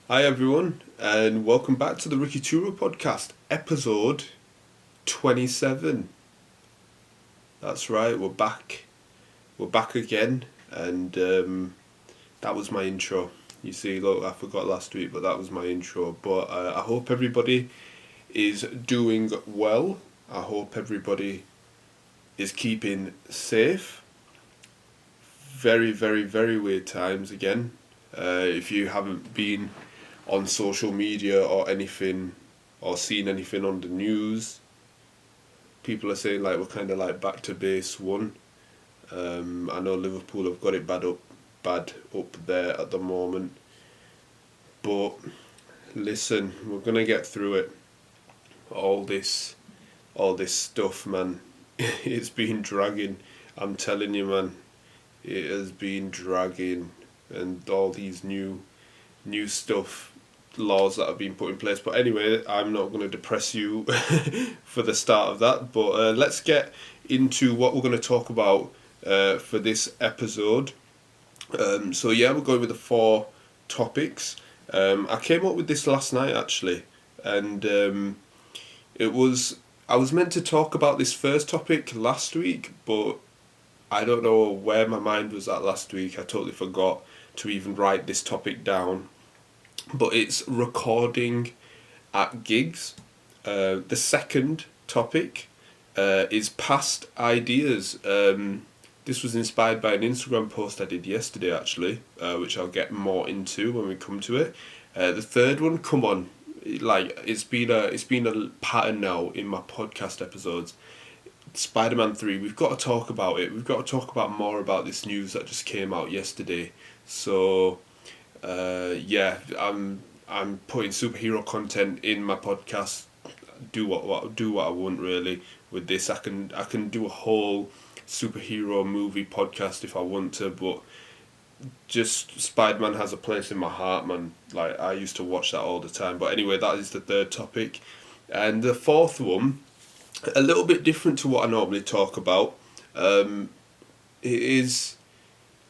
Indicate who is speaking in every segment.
Speaker 1: Hi everyone, and welcome back to the Ricky2ra Podcast, episode 27. That's right, we're back. We're back again, and that was my intro. You see, look, I forgot last week, but that was my intro. But I hope everybody is doing well. I hope everybody is keeping safe. Very, very, very weird times again. If you haven't been on social media or anything or seen anything on the news, people are saying like we're kind of like back to base one. I know Liverpool have got it bad up there at the moment, but listen, we're gonna get through it. All this, all this stuff, man. It's been dragging. I'm telling you, man. It has been dragging, and all these new stuff, laws that have been put in place. But anyway, I'm not going to depress you for the start of that. But let's get into what we're going to talk about for this episode. So yeah, we're going with the four topics. I came up with this last night actually, and it was I was meant to talk about this first topic last week, but I don't know where my mind was at last week. I totally forgot to even write this topic down. But it's recording at gigs. The second topic is past ideas. This was inspired by an Instagram post I did yesterday, actually, which I'll get more into when we come to it. The third one, come on, like it's been a pattern now in my podcast episodes. Spiderman 3, we've got to talk about it. We've got to talk about more about this news that just came out yesterday. So yeah, I'm putting superhero content in my podcast. Do what I want really with this. I can do a whole superhero movie podcast if I want to, but just Spider-Man has a place in my heart, man. Like I used to watch that all the time. But anyway, that is the third topic, and the fourth one, a little bit different to what I normally talk about. It is,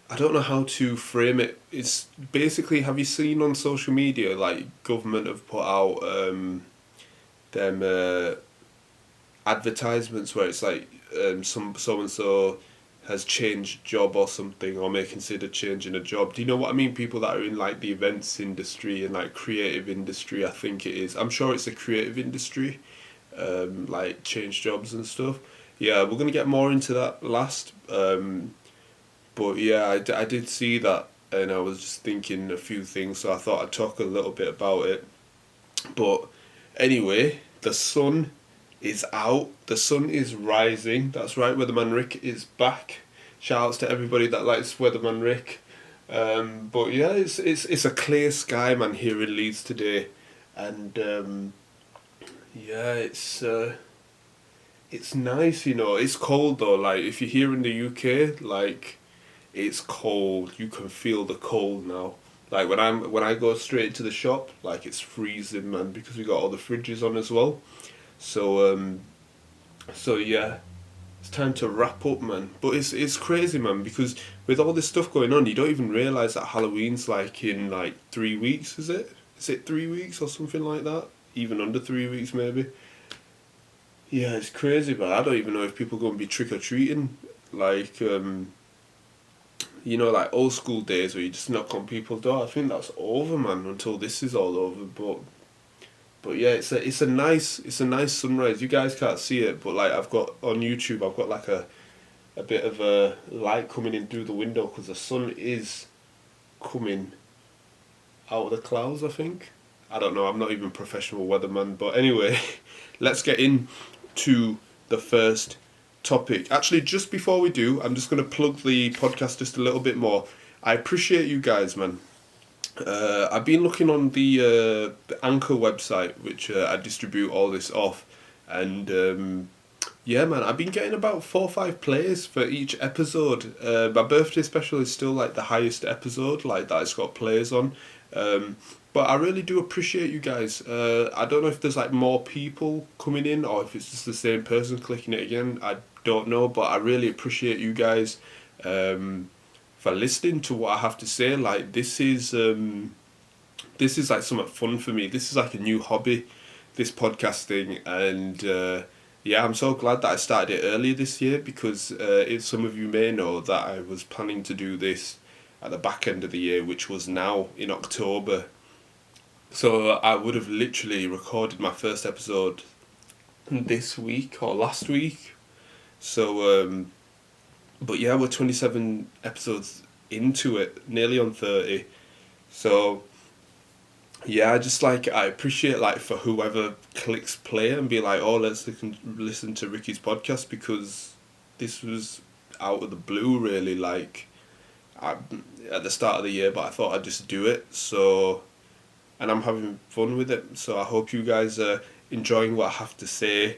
Speaker 1: I don't know how to frame it. It's basically, have you seen on social media like government have put out them advertisements where it's like some so and so has changed job or something, or may consider changing a job. Do you know what I mean? People that are in like the events industry and like creative industry, I think it is. I'm sure it's the creative industry, like change jobs and stuff. Yeah, we're gonna get more into that last. But yeah, I did see that, and I was just thinking a few things, so I thought I'd talk a little bit about it. But anyway, the sun is out, the sun is rising. That's right, Weatherman Rick is back. Shout outs to everybody that likes Weatherman Rick. But yeah, it's a clear sky, man, here in Leeds today, and yeah, it's nice, you know. It's cold though. Like if you're here in the UK, like it's cold. You can feel the cold now. Like when I go straight to the shop, like it's freezing, man, because we got all the fridges on as well. So so yeah, it's time to wrap up, man. But it's crazy, man, because with all this stuff going on, you don't even realize that Halloween's like in like 3 weeks. Is it? Is it 3 weeks or something like that? Even under 3 weeks, maybe. Yeah, it's crazy, but I don't even know if people gonna be trick or treating. Like you know, like old school days where you just knock on people's door. I think that's over, man, until this is all over. But yeah, it's a nice sunrise. You guys can't see it, but like I've got on YouTube, I've got like a bit of a light coming in through the window because the sun is coming out of the clouds. I think. I don't know. I'm not even a professional weatherman, but anyway, let's get into the first topic. Actually, just before we do, I'm just going to plug the podcast just a little bit more. I appreciate you guys, man. I've been looking on the Anchor website, which I distribute all this off, and yeah, man, I've been getting about 4 or 5 plays for each episode. My birthday special is still like the highest episode, like that it's got plays on. But I really do appreciate you guys. I don't know if there's like more people coming in or if it's just the same person clicking it again. I don't know, but I really appreciate you guys for listening to what I have to say. Like this is this is like somewhat fun for me. This is like a new hobby, this podcasting, and yeah, I'm so glad that I started it earlier this year because some of you may know that I was planning to do this at the back end of the year, which was now in October. So I would have literally recorded my first episode this week or last week. So, but yeah, we're 27 episodes into it, nearly on 30. So, yeah, I appreciate like for whoever clicks play and be like, oh, let's listen to Ricky's podcast, because this was out of the blue really, like at the start of the year, but I thought I'd just do it. So, and I'm having fun with it. So I hope you guys are enjoying what I have to say.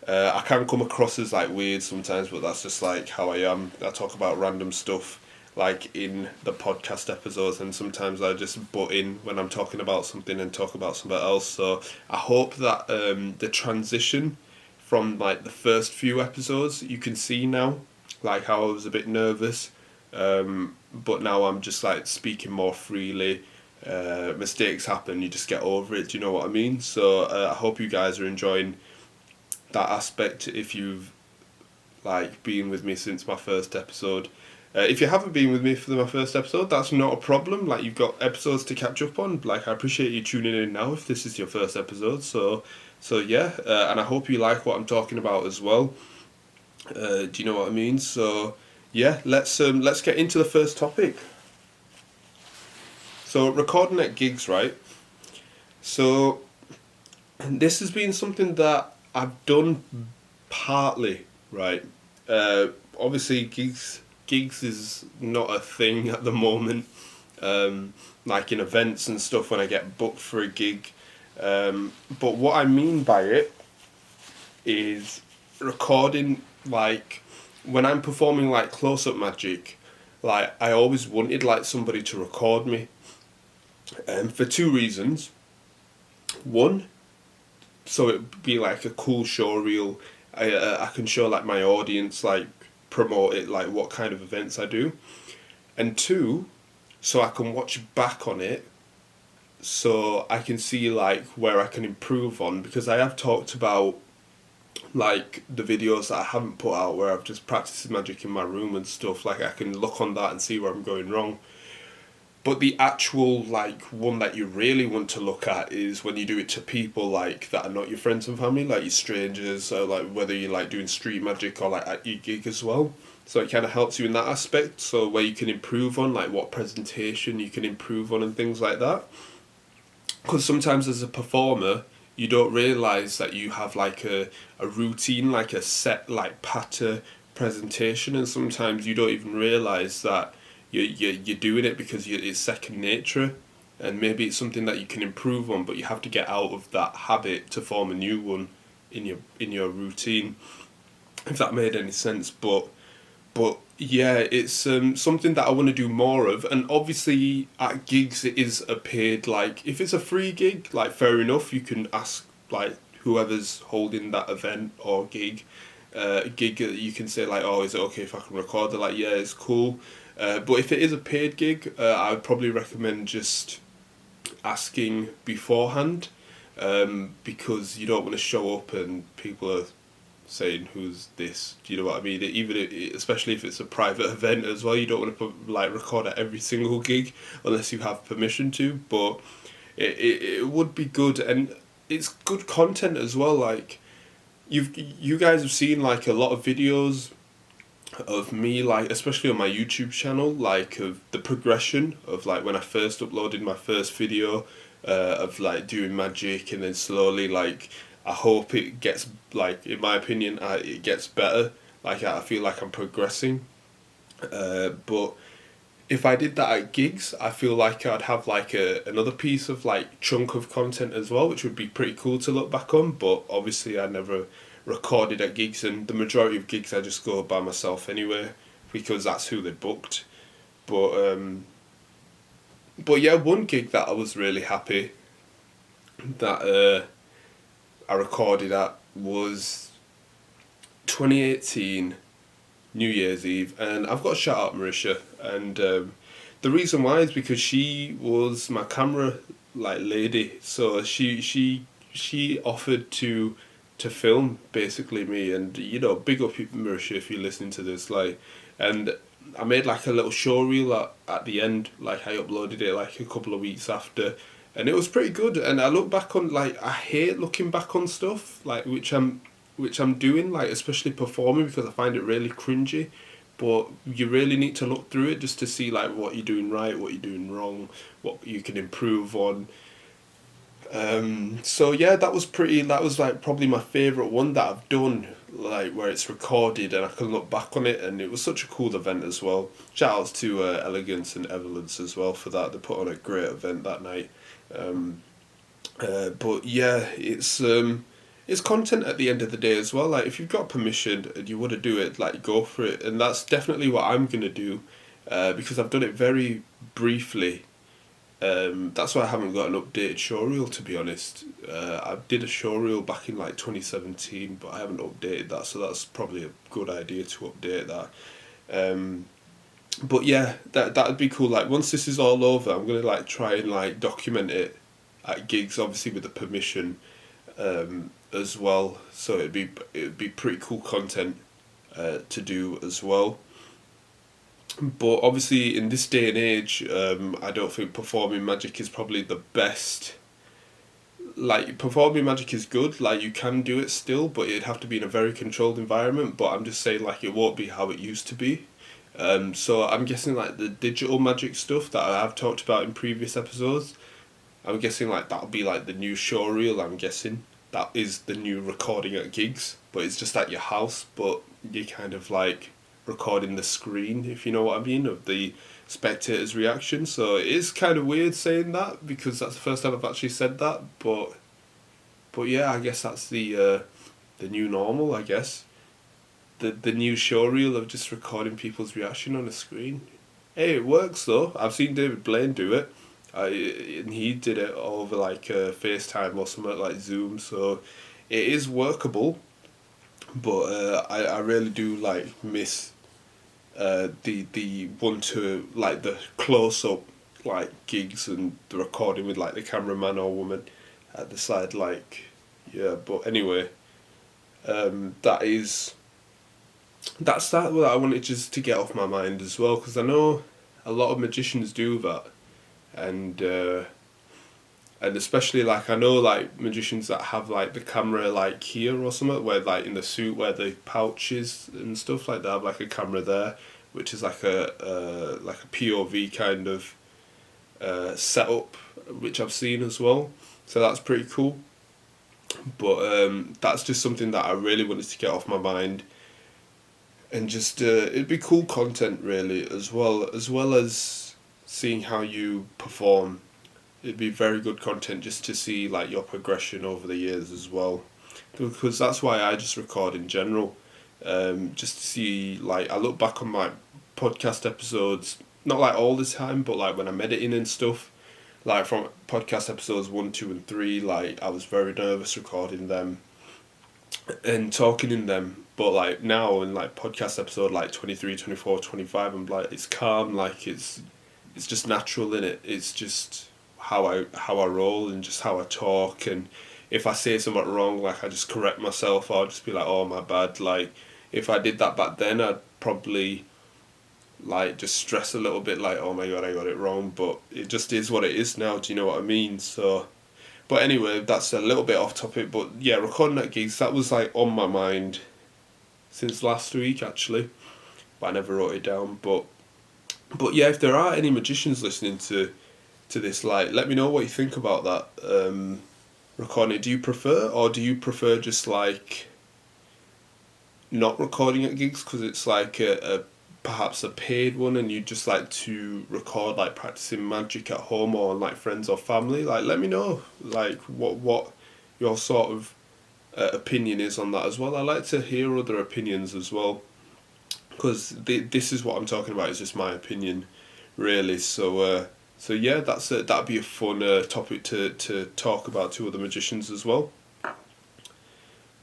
Speaker 1: I can come across as like weird sometimes, but that's just like how I am. I talk about random stuff like in the podcast episodes, and sometimes I just butt in when I'm talking about something and talk about something else. So I hope that the transition from like the first few episodes you can see now, like how I was a bit nervous, but now I'm just like speaking more freely. Mistakes happen, you just get over it. Do you know what I mean? So I hope you guys are enjoying that aspect if you've like been with me since my first episode. If you haven't been with me for my first episode, that's not a problem. Like, you've got episodes to catch up on. Like, I appreciate you tuning in now if this is your first episode. So yeah, and I hope you like what I'm talking about as well. Do you know what I mean? So yeah, let's get into the first topic. So recording at gigs, right? So this has been something that I've done partly, right? Obviously, gigs is not a thing at the moment. Like in events and stuff, when I get booked for a gig. But what I mean by it is recording, like when I'm performing like close-up magic, like I always wanted like somebody to record me. For two reasons. One, so it'd be like a cool show reel. I can show like my audience, like promote it, like what kind of events I do. And two, so I can watch back on it, so I can see like where I can improve on, because I have talked about like the videos that I haven't put out where I've just practiced magic in my room and stuff. Like I can look on that and see where I'm going wrong. But the actual like one that you really want to look at is when you do it to people like that are not your friends and family, like your strangers, or like whether you're like doing street magic or like at your gig as well. So it kind of helps you in that aspect. So where you can improve on, like what presentation you can improve on and things like that. Because sometimes as a performer, you don't realise that you have like a routine, like a set like patter presentation, and sometimes you don't even realise that you're doing it because it's second nature, and maybe it's something that you can improve on, but you have to get out of that habit to form a new one in your routine, if that made any sense. But yeah, it's something that I want to do more of. And obviously at gigs it is a paid, like if it's a free gig, like fair enough, you can ask like whoever's holding that event or gig, you can say like, oh, is it okay if I can record? They're like, yeah, it's cool. But if it is a paid gig, I would probably recommend just asking beforehand, because you don't want to show up and people are saying, who's this? Do you know what I mean? Especially if it's a private event as well, you don't want to record at every single gig unless you have permission to. But it would be good, and it's good content as well. Like you guys have seen like a lot of videos of me, like especially on my YouTube channel, like of the progression of like when I first uploaded my first video, of like doing magic, and then slowly, like I hope it gets, like in my opinion, it gets better. Like I feel like I'm progressing, but if I did that at gigs, I feel like I'd have like another piece of like chunk of content as well, which would be pretty cool to look back on. But obviously I never recorded at gigs, and the majority of gigs I just go by myself anyway, because that's who they booked. But yeah, one gig that I was really happy that I recorded at was 2018 New Year's Eve, and I've got to shout out Marisha, and the reason why is because she was my camera like lady, so she offered to film basically me, and you know, big up Marisha if you're listening to this, like, and I made like a little show reel at the end, like I uploaded it like a couple of weeks after, and it was pretty good. And I look back on, like, I hate looking back on stuff like which I'm doing, like especially performing, because I find it really cringy. But you really need to look through it just to see like what you're doing right, what you're doing wrong, what you can improve on. So yeah, that was like probably my favourite one that I've done, like where it's recorded and I can look back on it, and it was such a cool event as well. Shout outs to Elegance and Evelyn's as well for that. They put on a great event that night. But yeah, it's content at the end of the day as well. Like if you've got permission and you want to do it, like go for it, and that's definitely what I'm gonna do, because I've done it very briefly. That's why I haven't got an updated showreel, to be honest. I did a showreel back in like 2017, but I haven't updated that, so that's probably a good idea to update that. But yeah, that'd be cool. Like once this is all over, I'm gonna like try and like document it at gigs, obviously with the permission, as well. So it'd be pretty cool content to do as well. But obviously, in this day and age, I don't think performing magic is probably the best. Like, performing magic is good, like, you can do it still, but it'd have to be in a very controlled environment. But I'm just saying, like, it won't be how it used to be. So I'm guessing, like, the digital magic stuff that I have talked about in previous episodes, I'm guessing, like, that'll be, like, the new showreel, I'm guessing. That is the new recording at gigs, but it's just at your house, but you kind of, like, recording the screen, if you know what I mean, of the spectator's reaction. So it is kind of weird saying that, because that's the first time I've actually said that, but yeah, I guess that's the new normal, I guess. The new showreel of just recording people's reaction on a screen. Hey, it works though. I've seen David Blaine do it. And he did it over like FaceTime or something like Zoom, so it is workable. But I really do like miss the one to like the close up like gigs and the recording with like the cameraman or woman at the side, like, yeah. But anyway, that's that what I wanted just to get off my mind as well, because I know a lot of magicians do that, and especially like I know like magicians that have like the camera like here or something, where like in the suit where the pouch is and stuff, like they have like a camera there, which is like a POV kind of setup, which I've seen as well. So that's pretty cool. But that's just something that I really wanted to get off my mind, and just it'd be cool content really, as well as seeing how you perform. It'd be very good content just to see like your progression over the years as well, because that's why I just record in general, just to see, like, I look back on my podcast episodes, not like all the time, but like when I'm editing and stuff, like from podcast episodes 1, 2 and 3, like I was very nervous recording them and talking in them, but like now in like podcast episode like 23, 24, 25, I'm like, it's calm, like it's just natural in it. It's just how I roll and just how I talk, and if I say something wrong, like I just correct myself, or I'll just be like, oh my bad. Like if I did that back then, I'd probably like just stress a little bit, like, oh my god, I got it wrong, but it just is what it is now, do you know what I mean? So, but anyway, that's a little bit off topic, but yeah, recording at gigs, that was like on my mind since last week actually, but I never wrote it down. But yeah, if there are any magicians listening to this, like, let me know what you think about that. Recording it, do you prefer, or do you prefer just like not recording at gigs because it's like a perhaps a paid one, and you just like to record like practicing magic at home or on like friends or family? Like, let me know like what your sort of opinion is on that as well. I like to hear other opinions as well, because this is what I'm talking about, is just my opinion really. So yeah, that'd be a fun topic to talk about to other magicians as well.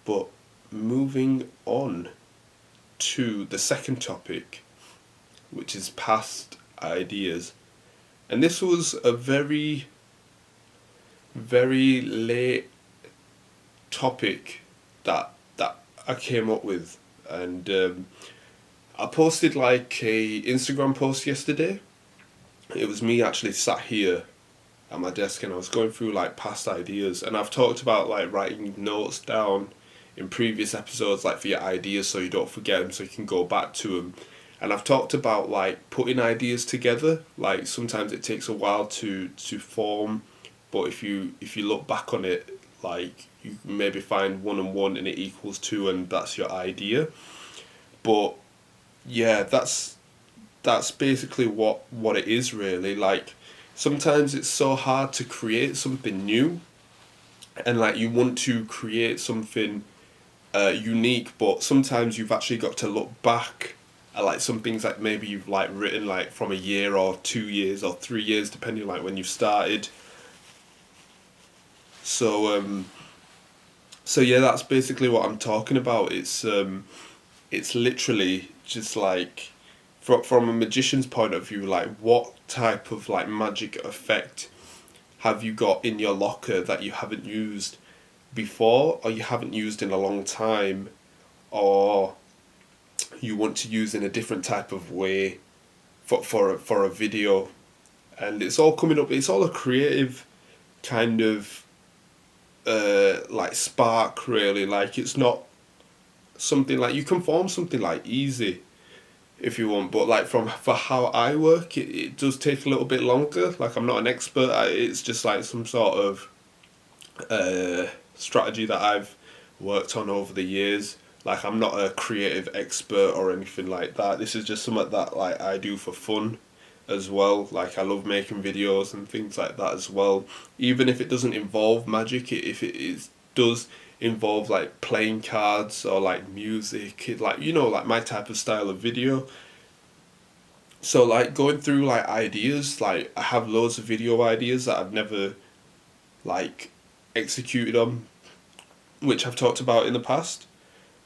Speaker 1: But moving on to the second topic, which is past ideas. And this was a very, very late topic that I came up with. And I posted like a Instagram post yesterday. It was me actually sat here at my desk and I was going through like past ideas, and I've talked about like writing notes down in previous episodes like for your ideas so you don't forget them, so you can go back to them. And I've talked about like putting ideas together. Like sometimes it takes a while to form, but if you look back on it, like you maybe find 1 and 1 and it equals 2 and that's your idea. But yeah, that's basically what it is really. Like sometimes it's so hard to create something new, and like you want to create something unique, but sometimes you've actually got to look back at like some things that maybe you've like written like from a year or 2 years or 3 years depending like when you started. So yeah, that's basically what I'm talking about. It's literally just like from a magician's point of view, like what type of like magic effect have you got in your locker that you haven't used before, or you haven't used in a long time, or you want to use in a different type of way for a video. And it's all coming up, it's all a creative kind of like spark really. Like it's not something like you can form something like easy if you want, but like for how I work, it does take a little bit longer. Like I'm not an expert at it, it's just like some sort of strategy that I've worked on over the years. Like I'm not a creative expert or anything like that. This is just something that like I do for fun as well. Like I love making videos and things like that as well. Even if it doesn't involve magic, if it does involve like playing cards or like music, like you know, like my type of style of video. So like going through like ideas, like I have loads of video ideas that I've never like executed on, which I've talked about in the past.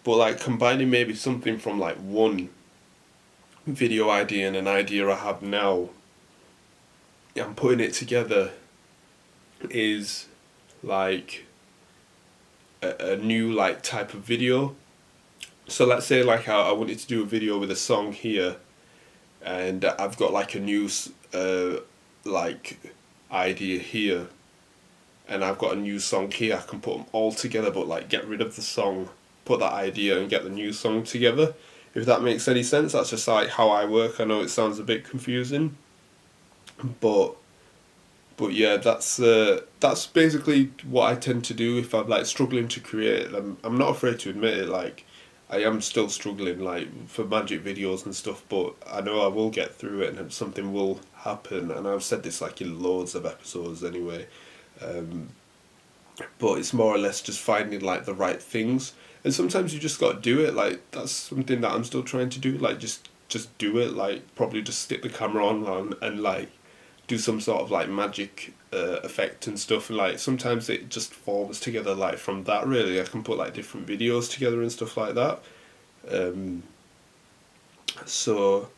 Speaker 1: But like combining maybe something from like one video idea and an idea I have now, and putting it together is like a new like type of video. So let's say like I wanted to do a video with a song here, and I've got like a new like idea here, and I've got a new song here. I can put them all together, but like get rid of the song, put that idea and get the new song together. If that makes any sense, that's just like how I work. I know it sounds a bit confusing, but yeah, that's basically what I tend to do if I'm like struggling to create. I'm not afraid to admit it. Like I am still struggling like for magic videos and stuff, but I know I will get through it and something will happen. And I've said this like in loads of episodes anyway. But it's more or less just finding like the right things, and sometimes you just got to do it. Like that's something that I'm still trying to do. Like just do it. Like probably just stick the camera on and like do some sort of like magic effect and stuff, and like sometimes it just forms together like from that really. I can put like different videos together and stuff like that. So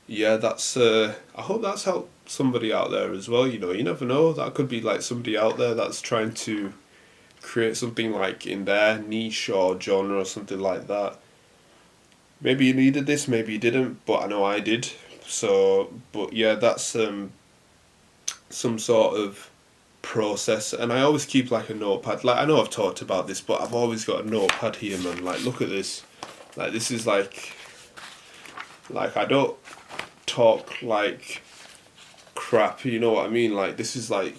Speaker 1: yeah, that's I hope that's helped somebody out there as well. You know, you never know, that could be like somebody out there that's trying to create something like in their niche or genre or something like that. Maybe you needed this, maybe you didn't, but I know I did. So but yeah, that's some sort of process. And I always keep like a notepad. Like I know I've talked about this, but I've always got a notepad here, man. Like look at this. Like this is like I don't talk like crap, you know what I mean? Like this is like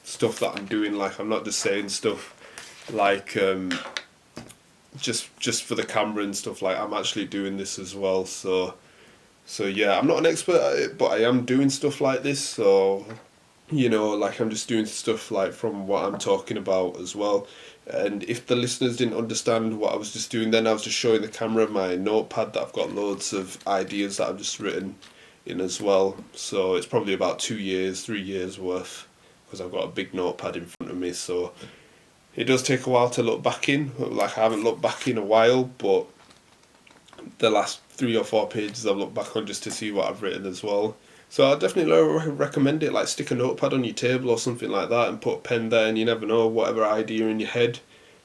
Speaker 1: stuff that I'm doing. Like I'm not just saying stuff like just for the camera and stuff. Like I'm actually doing this as well. So yeah, I'm not an expert at it, but I am doing stuff like this. So you know, like I'm just doing stuff like from what I'm talking about as well. And if the listeners didn't understand what I was just doing, then I was just showing the camera my notepad that I've got loads of ideas that I've just written in as well. So it's probably about 2 years, 3 years worth, because I've got a big notepad in front of me. So it does take a while to look back in. Like I haven't looked back in a while, but the last 3 or 4 pages I've looked back on just to see what I've written as well. So I definitely recommend it. Like, stick a notepad on your table or something like that, and put a pen there. And you never know, whatever idea in your head,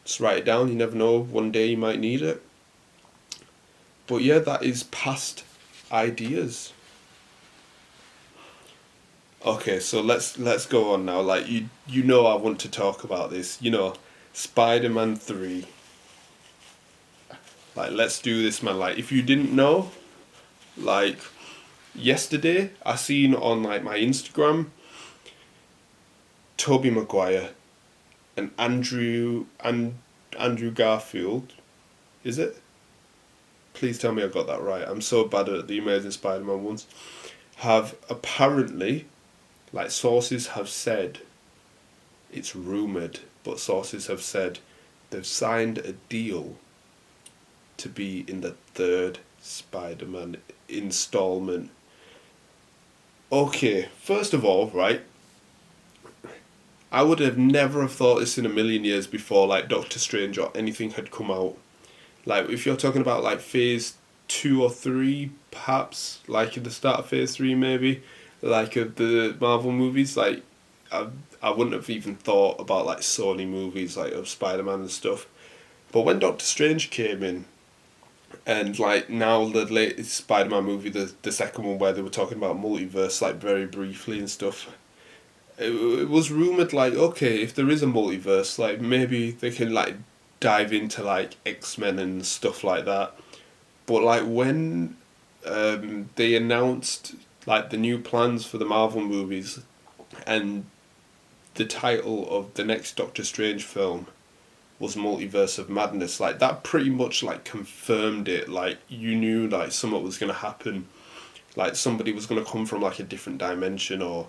Speaker 1: just write it down. You never know, one day you might need it. But yeah, that is past ideas. Okay, so let's go on now. Like, you know I want to talk about this. Spider-Man 3. Like, let's do this, man. Like, if you didn't know, like, yesterday I seen on like my Instagram Tobey Maguire and Andrew Garfield. Is it? Please tell me I got that right. I'm so bad at the Amazing Spider-Man ones. Have apparently, like, sources have said, it's rumoured, but sources have said they've signed a deal to be in the third Spider-Man installment. Okay, first of all, right, I would have never have thought this in a million years before, like, Doctor Strange or anything had come out. Like, if you're talking about, like, phase 2 or 3, perhaps, like, at the start of phase 3, maybe, like, of the Marvel movies, like, I wouldn't have even thought about, like, Sony movies, like, of Spider-Man and stuff. But when Doctor Strange came in, and, like, now the latest Spider-Man movie, the second one where they were talking about multiverse, like, very briefly and stuff, it was rumoured, like, okay, if there is a multiverse, like, maybe they can, like, dive into, like, X-Men and stuff like that. But, like, when they announced, like, the new plans for the Marvel movies, and the title of the next Doctor Strange film was Multiverse of Madness, like, that pretty much, like, confirmed it. Like, you knew, like, something was going to happen, like, somebody was going to come from, like, a different dimension or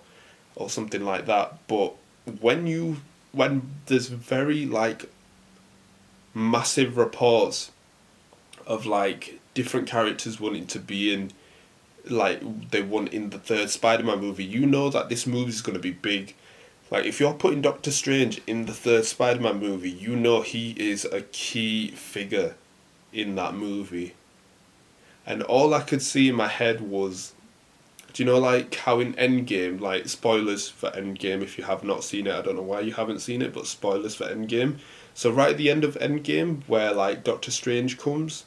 Speaker 1: something like that. But when there's very, like, massive reports of, like, different characters wanting to be in, like, they want in the third Spider-Man movie, you know that this movie's going to be big. Like, if you're putting Doctor Strange in the third Spider-Man movie, you know he is a key figure in that movie. And all I could see in my head was, do you know, like, how in Endgame, like, spoilers for Endgame if you have not seen it, I don't know why you haven't seen it, but spoilers for Endgame. So right at the end of Endgame, where, like, Doctor Strange comes,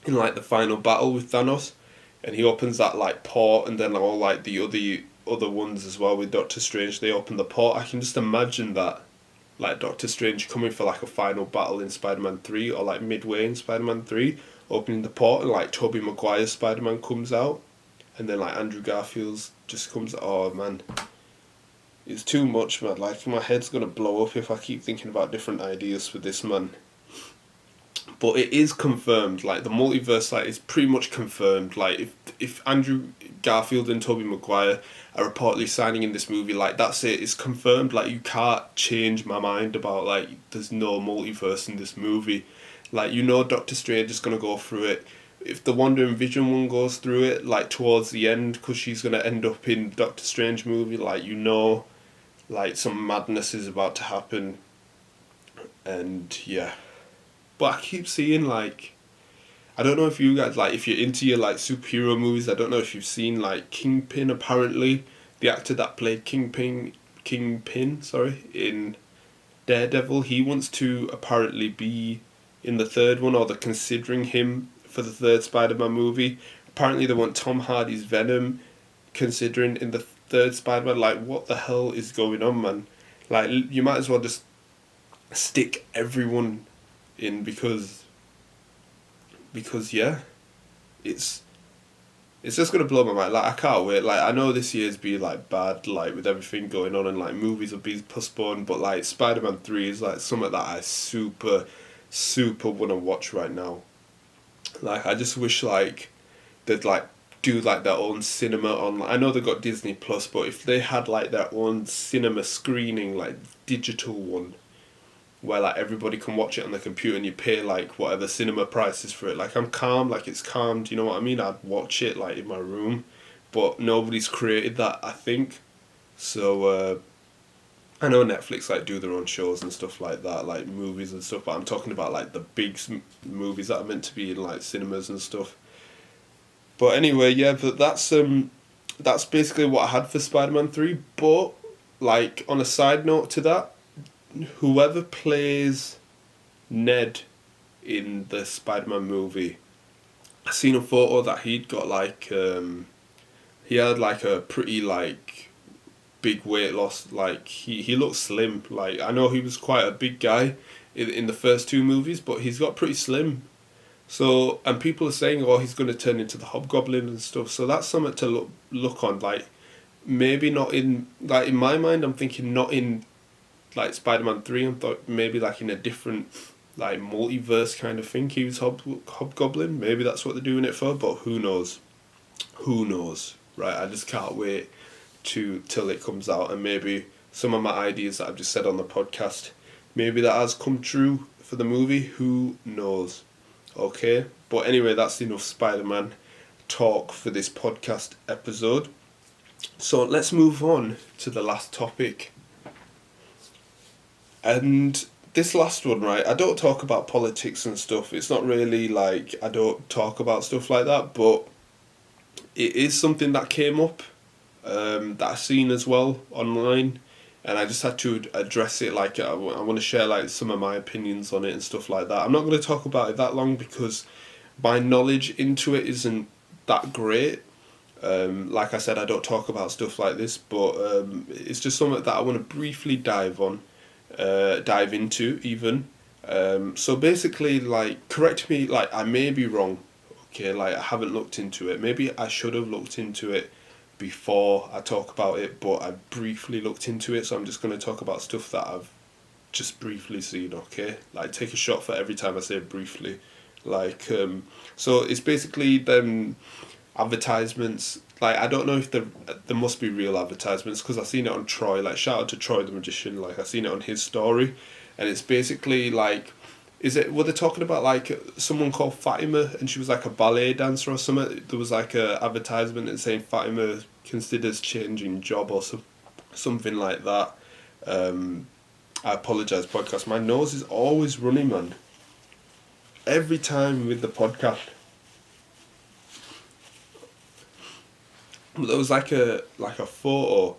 Speaker 1: in, like, the final battle with Thanos, and he opens that, like, port, and then all, like, the other ones as well with Doctor Strange, they open the port. I can just imagine that, like, Doctor Strange coming for, like, a final battle in Spider-Man 3, or, like, midway in Spider-Man 3, opening the port, and, like, Tobey Maguire's Spider-Man comes out, and then, like, Andrew Garfield's just comes. Oh, man, it's too much, man. Like, my head's gonna blow up if I keep thinking about different ideas for this, man. But it is confirmed, like, the multiverse, like, is pretty much confirmed. Like, if Andrew Garfield and Tobey Maguire are reportedly signing in this movie, like, that's it, it's confirmed. Like, you can't change my mind about, like, there's no multiverse in this movie. Like, you know Doctor Strange is going to go through it. If the Wanda and Vision one goes through it, like, towards the end, because she's going to end up in Doctor Strange movie, like, you know, like, some madness is about to happen. And, yeah. But I keep seeing, like, I don't know if you guys, like, if you're into your, like, superhero movies, I don't know if you've seen, like, Kingpin, apparently. The actor that played Kingpin, in Daredevil, he wants to apparently be in the third one, or they're considering him for the third Spider-Man movie. Apparently they want Tom Hardy's Venom considering in the third Spider-Man. Like, what the hell is going on, man? Like, you might as well just stick everyone in, because yeah, it's just gonna blow my mind. Like, I can't wait. Like, I know this year's been, like, bad, like, with everything going on, and, like, movies are being postponed, but, like, Spider-Man 3 is, like, something that I super want to watch right now. Like, I just wish, like, they'd, like, do, like, their own cinema on. I know they got Disney Plus, but if they had, like, their own cinema screening, like, digital one, where, like, everybody can watch it on the computer and you pay, like, whatever cinema price is for it. Like, I'm calm, like, it's calm, do you know what I mean? I'd watch it, like, in my room, but nobody's created that, I think. So, I know Netflix, like, do their own shows and stuff like that, like, movies and stuff, but I'm talking about, like, the big movies that are meant to be in, like, cinemas and stuff. But anyway, yeah, but that's that's basically what I had for Spider-Man 3. But, like, on a side note to that, whoever plays Ned in the Spider-Man movie, I seen a photo that he'd got, like, he had, like, a pretty, like, big weight loss. Like, he looked slim. Like, I know he was quite a big guy in the first two movies, but he's got pretty slim. So, and people are saying, oh, he's going to turn into the Hobgoblin and stuff. So that's something to look on. Like, maybe not in, like, in my mind, I'm thinking not in, like, Spider-Man 3. I'm thought maybe, like, in a different, like, multiverse kind of thing. He was Hobgoblin. Maybe that's what they're doing it for, but who knows? Who knows? Right, I just can't wait till it comes out, and maybe some of my ideas that I've just said on the podcast, maybe that has come true for the movie. Who knows? Okay, but anyway, that's enough Spider-Man talk for this podcast episode. So let's move on to the last topic. And this last one, right, I don't talk about politics and stuff. It's not really like I don't talk about stuff like that, but it is something that came up that I've seen as well online, and I just had to address it. Like, I want to share, like, some of my opinions on it and stuff like that. I'm not going to talk about it that long because my knowledge into it isn't that great. Like I said, I don't talk about stuff like this, but it's just something that I want to briefly dive into even. So basically, like, correct me, like, I may be wrong, okay, like, I haven't looked into it. Maybe I should have looked into it before I talk about it, but I briefly looked into it, so I'm just going to talk about stuff that I've just briefly seen, okay? Like, take a shot for every time I say briefly. Like, so it's basically them advertisements. Like, I don't know if there must be real advertisements, because I've seen it on Troy. Like, shout out to Troy the Magician. Like, I've seen it on his story, and it's basically like, were they talking about, like, someone called Fatima, and she was like a ballet dancer or something? There was like a advertisement and saying Fatima considers changing job or something like that. I apologise, podcast. My nose is always running, man. Every time with the podcast. But there was like a photo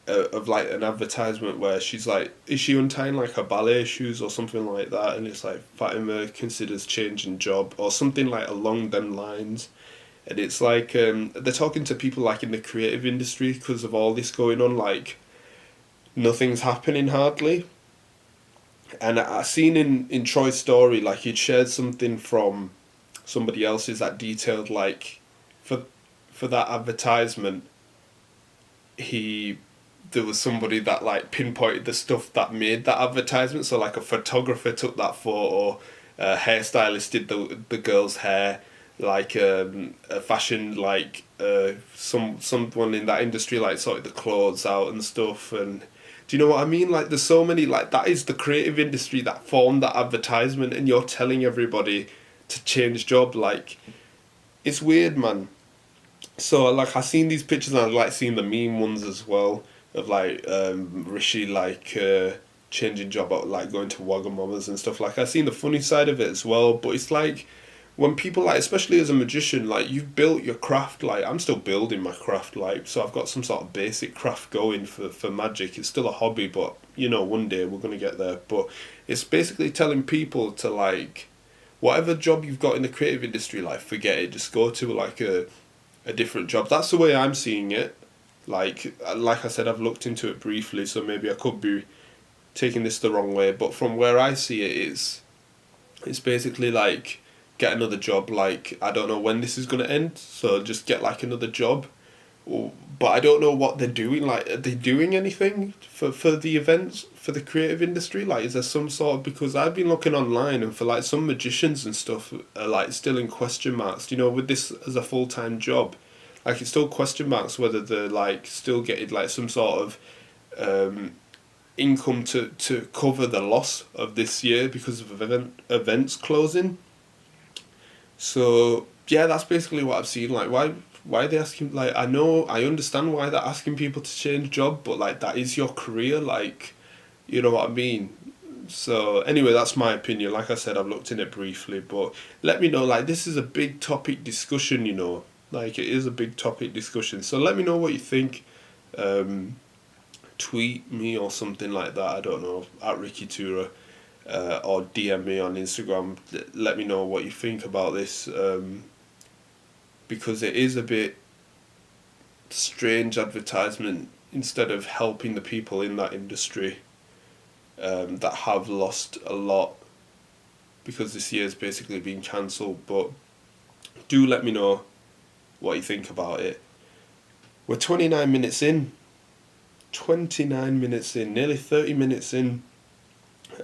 Speaker 1: of, like, an advertisement where she's like, is she untying, like, her ballet shoes or something like that, and it's like Fatima considers changing job or something, like, along them lines. And it's like, they're talking to people, like, in the creative industry, because of all this going on, like, nothing's happening hardly. And I seen in Troy's story, like, he'd shared something from somebody else's that detailed, like, for that advertisement, there was somebody that, like, pinpointed the stuff that made that advertisement. So, like, a photographer took that photo, a hairstylist did the girl's hair, like, a fashion, like, someone in that industry, like, sorted the clothes out and stuff. And do you know what I mean? Like, there's so many, like, that is the creative industry that formed that advertisement, and you're telling everybody to change job. Like, it's weird, man. So, like, I seen these pictures, and I like seeing the meme ones as well, of, like, Rishi, like, changing job, like, going to Wagamama's and stuff. Like, I seen the funny side of it as well, but it's like, when people, like, especially as a magician, like, you've built your craft. Like, I'm still building my craft, like, so I've got some sort of basic craft going for magic. It's still a hobby, but, you know, one day we're going to get there. But it's basically telling people to, like, whatever job you've got in the creative industry, like, forget it, just go to, like, a different job. That's the way I'm seeing it. Like I said, I've looked into it briefly, so maybe I could be taking this the wrong way, but from where I see it, it's basically like, get another job. Like, I don't know when this is going to end, so just get, like, another job. But I don't know what they're doing. Like, are they doing anything for the events, for the creative industry? Like, is there some sort of, because I've been looking online, and for, like, some magicians and stuff are, like, still in question marks, you know, with this as a full-time job. Like, it's still question marks whether they're, like, still getting, like, some sort of income to cover the loss of this year because of events closing. So, yeah, that's basically what I've seen. Like, why are they asking, like, I understand why they're asking people to change job, but, like, that is your career, like, you know what I mean? So, anyway, that's my opinion. Like I said, I've looked in it briefly, but let me know, like, this is a big topic discussion, you know. Like, it is a big topic discussion. So let me know what you think. Tweet me or something like that, I don't know, at Ricky2ra, or DM me on Instagram. Let me know what you think about this, because it is a bit strange advertisement instead of helping the people in that industry, that have lost a lot because this year's basically been cancelled. But do let me know what you think about it. We're 29 minutes in. 29 minutes in, nearly 30 minutes in.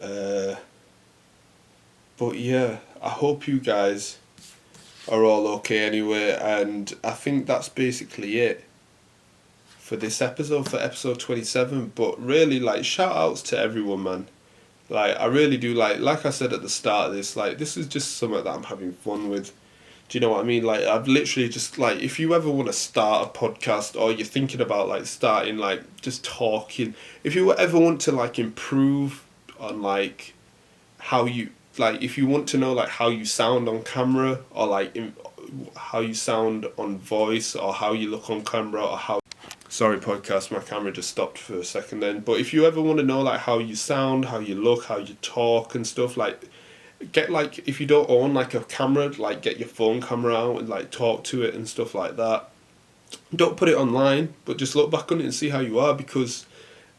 Speaker 1: But yeah, I hope you guys are all okay anyway, and I think that's basically it for this episode, for episode 27. But really, like, shout outs to everyone, man. Like, I really do, like I said at the start of this, like, this is just something that I'm having fun with. Do you know what I mean? Like, I've literally just, like, if you ever want to start a podcast, or you're thinking about, like, starting, like, just talking, if you ever want to, like, improve on, like, how you, like, if you want to know, like, how you sound on camera, or, like, how you sound on voice, or how you look on camera, or how... Sorry, podcast, my camera just stopped for a second then. But if you ever want to know, like, how you sound, how you look, how you talk and stuff, like... Get, like, if you don't own, like, a camera, like, get your phone camera out and, like, talk to it and stuff like that. Don't put it online, but just look back on it and see how you are, because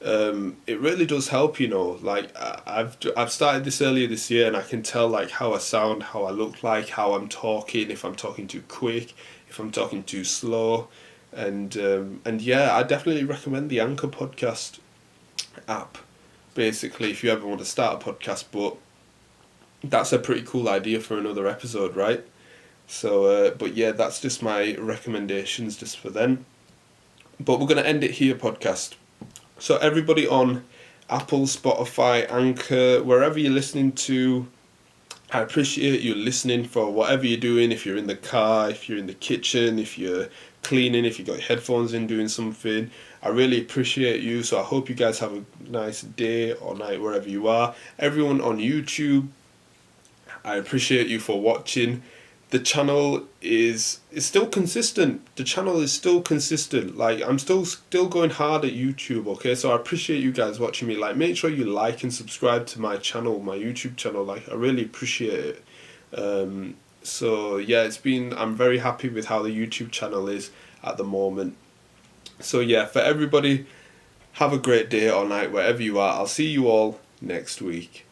Speaker 1: it really does help, you know. Like, I've started this earlier this year, and I can tell, like, how I sound, how I look like, how I'm talking, if I'm talking too quick, if I'm talking too slow. And yeah, I definitely recommend the Anchor podcast app, basically, if you ever want to start a podcast. But that's a pretty cool idea for another episode, right? So, but yeah, that's just my recommendations just for then. But we're going to end it here, podcast. So everybody on Apple, Spotify, Anchor, wherever you're listening to, I appreciate you listening for whatever you're doing. If you're in the car, if you're in the kitchen, if you're cleaning, if you got your headphones in doing something, I really appreciate you. So I hope you guys have a nice day or night wherever you are. Everyone on YouTube, I appreciate you for watching. The channel is still consistent. The channel is still consistent. Like, I'm still going hard at YouTube, okay? So I appreciate you guys watching me. Like, make sure you like and subscribe to my channel, my YouTube channel. Like, I really appreciate it. So yeah, I'm very happy with how the YouTube channel is at the moment. So yeah, for everybody, have a great day or night wherever you are. I'll see you all next week.